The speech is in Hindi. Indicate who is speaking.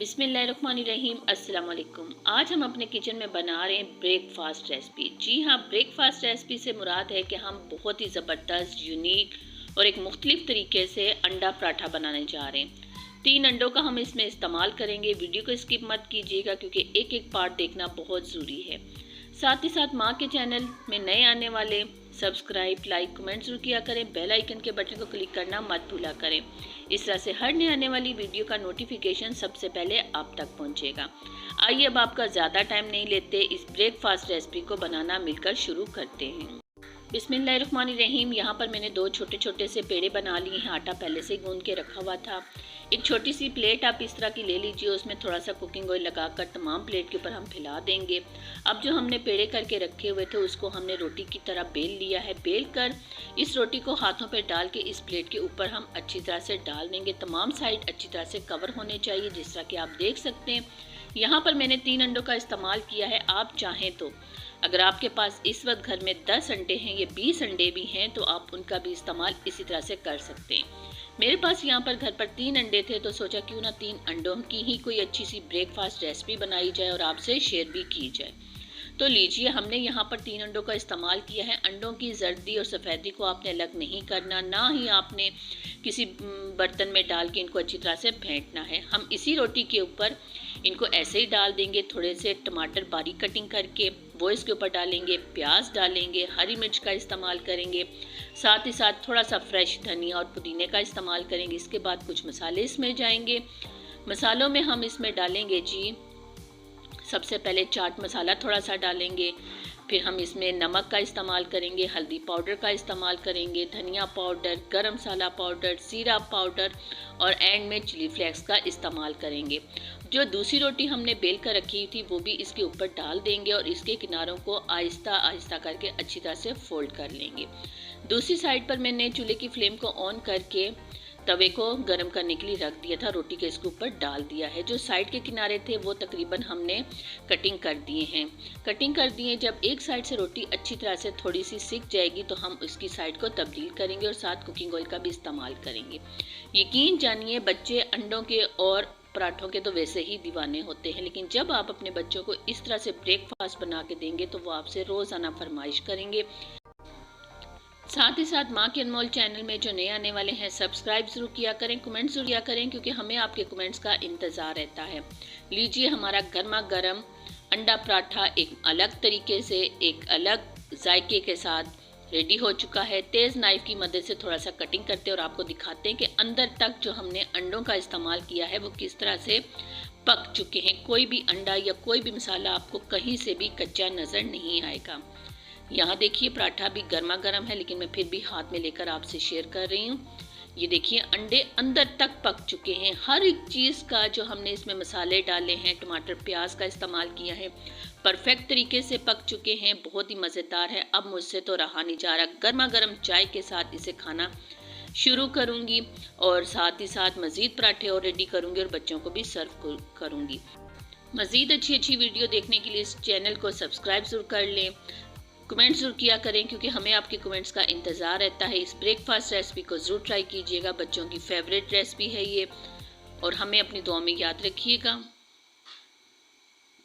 Speaker 1: बिस्मिल्लाहिर्रहमानिर्रहीम। अस्सलाम वालेकुम। आज हम अपने किचन में बना रहे हैं ब्रेकफास्ट रेसिपी। जी हाँ, ब्रेकफास्ट रेसिपी से मुराद है कि हम बहुत ही ज़बरदस्त, यूनिक और एक मुख्तलिफ तरीके से अंडा पराठा बनाने जा रहे हैं। 3 अंडों का हम इसमें इस्तेमाल करेंगे। वीडियो को स्किप मत कीजिएगा क्योंकि एक एक पार्ट देखना बहुत ज़रूरी है। साथ ही साथ माँ के चैनल में नए आने वाले सब्सक्राइब, लाइक, कमेंट जरूर किया करें। बेल आइकन के बटन को क्लिक करना मत भूला करें। इस तरह से हर नए आने वाली वीडियो का नोटिफिकेशन सबसे पहले आप तक पहुंचेगा। आइए अब आपका ज़्यादा टाइम नहीं लेते, इस ब्रेकफास्ट रेसिपी को बनाना मिलकर शुरू करते हैं। बिस्मिल्लाहिर्रहमानिर्रहीम। यहाँ पर मैंने 2 छोटे छोटे से पेड़े बना लिए हैं। आटा पहले से गूंद के रखा हुआ था। एक छोटी सी प्लेट आप इस तरह की ले लीजिए, उसमें थोड़ा सा कुकिंग ऑयल लगाकर तमाम प्लेट के ऊपर हम फैला देंगे। अब जो हमने पेड़े करके रखे हुए थे उसको हमने रोटी की तरह बेल लिया है। बेल कर इस रोटी को हाथों पर डाल के इस प्लेट के ऊपर हम अच्छी तरह से डाल देंगे। तमाम साइड अच्छी तरह से कवर होने चाहिए, जिस तरह कि आप देख सकते हैं। यहाँ पर मैंने 3 अंडों का इस्तेमाल किया है। आप चाहें तो अगर आपके पास इस वक्त घर में 10 अंडे हैं या 20 अंडे भी हैं तो आप उनका भी इस्तेमाल इसी तरह से कर सकते हैं। मेरे पास यहाँ पर घर पर 3 अंडे थे तो सोचा क्यों ना 3 अंडों की ही कोई अच्छी सी ब्रेकफास्ट रेसिपी बनाई जाए और आपसे शेयर भी की जाए। तो लीजिए, हमने यहाँ पर 3 अंडों का इस्तेमाल किया है। अंडों की जर्दी और सफ़ेदी को आपने अलग नहीं करना, ना ही आपने किसी बर्तन में डाल के इनको अच्छी तरह से फेंटना है। हम इसी रोटी के ऊपर इनको ऐसे ही डाल देंगे। थोड़े से टमाटर बारीक कटिंग करके वो इसके ऊपर डालेंगे, प्याज डालेंगे, हरी मिर्च का इस्तेमाल करेंगे, साथ ही साथ थोड़ा सा फ्रेश धनिया और पुदीने का इस्तेमाल करेंगे। इसके बाद कुछ मसाले इसमें जाएंगे। मसालों में हम इसमें डालेंगे जी, सबसे पहले चाट मसाला थोड़ा सा डालेंगे, फिर हम इसमें नमक का इस्तेमाल करेंगे, हल्दी पाउडर का इस्तेमाल करेंगे, धनिया पाउडर, गरम मसाला पाउडर, जीरा पाउडर और एंड में चिली फ्लेक्स का इस्तेमाल करेंगे। जो दूसरी रोटी हमने बेल कर रखी थी वो भी इसके ऊपर डाल देंगे और इसके किनारों को आहिस्ता आहिस्ता करके अच्छी तरह से फोल्ड कर लेंगे। दूसरी साइड पर मैंने चूल्हे की फ्लेम को ऑन करके तवे को गर्म करने के लिए रख दिया था। रोटी के इसके ऊपर डाल दिया है। जो साइड के किनारे थे वो तकरीबन हमने कटिंग कर दिए हैं। कटिंग कर दिए। जब एक साइड से रोटी अच्छी तरह से थोड़ी सी सिक जाएगी तो हम उसकी साइड को तब्दील करेंगे और साथ कुकिंग ऑयल का भी इस्तेमाल करेंगे। यकीन जानिए, बच्चे अंडों के और पराठों के तो वैसे ही दीवाने होते हैं, लेकिन जब आप अपने बच्चों को इस तरह से ब्रेकफास्ट बना के देंगे तो वो आपसे रोज़ाना फरमाइश करेंगे। साथ ही साथ माँ के अनमोल चैनल में जो नए आने वाले हैं सब्सक्राइब जरूर किया करें, कमेंट जरूर किया करें क्योंकि हमें आपके कमेंट्स का इंतज़ार रहता है। लीजिए, हमारा गर्मा गर्म अंडा पराठा एक अलग तरीके से, एक अलग जायके के साथ रेडी हो चुका है। तेज़ नाइफ़ की मदद से थोड़ा सा कटिंग करते हैं और आपको दिखाते हैं कि अंदर तक जो हमने अंडों का इस्तेमाल किया है वो किस तरह से पक चुके हैं। कोई भी अंडा या कोई भी मसाला आपको कहीं से भी कच्चा नज़र नहीं आएगा। यहाँ देखिए, पराठा भी गर्मा गर्म है लेकिन मैं फिर भी हाथ में लेकर आपसे शेयर कर रही हूँ। ये देखिए, अंडे अंदर तक पक चुके हैं। हर एक चीज़ का जो हमने इसमें मसाले डाले हैं, टमाटर प्याज का इस्तेमाल किया है, परफेक्ट तरीके से पक चुके हैं। बहुत ही मज़ेदार है। अब मुझसे तो रहा नहीं जा रहा, गर्मा गर्म चाय के साथ इसे खाना शुरू करूँगी और साथ ही साथ मज़ीद पराठे और रेडी करूँगी और बच्चों को भी सर्व करूँगी। मज़ीद अच्छी अच्छी वीडियो देखने के लिए इस चैनल को सब्सक्राइब ज़रूर कर लें, कमेंट्स ज़रूर किया करें क्योंकि हमें आपके कमेंट्स का इंतज़ार रहता है। इस ब्रेकफास्ट रेसिपी को ज़रूर ट्राई कीजिएगा। बच्चों की फेवरेट रेसिपी है ये और हमें अपनी दुआ में याद रखिएगा।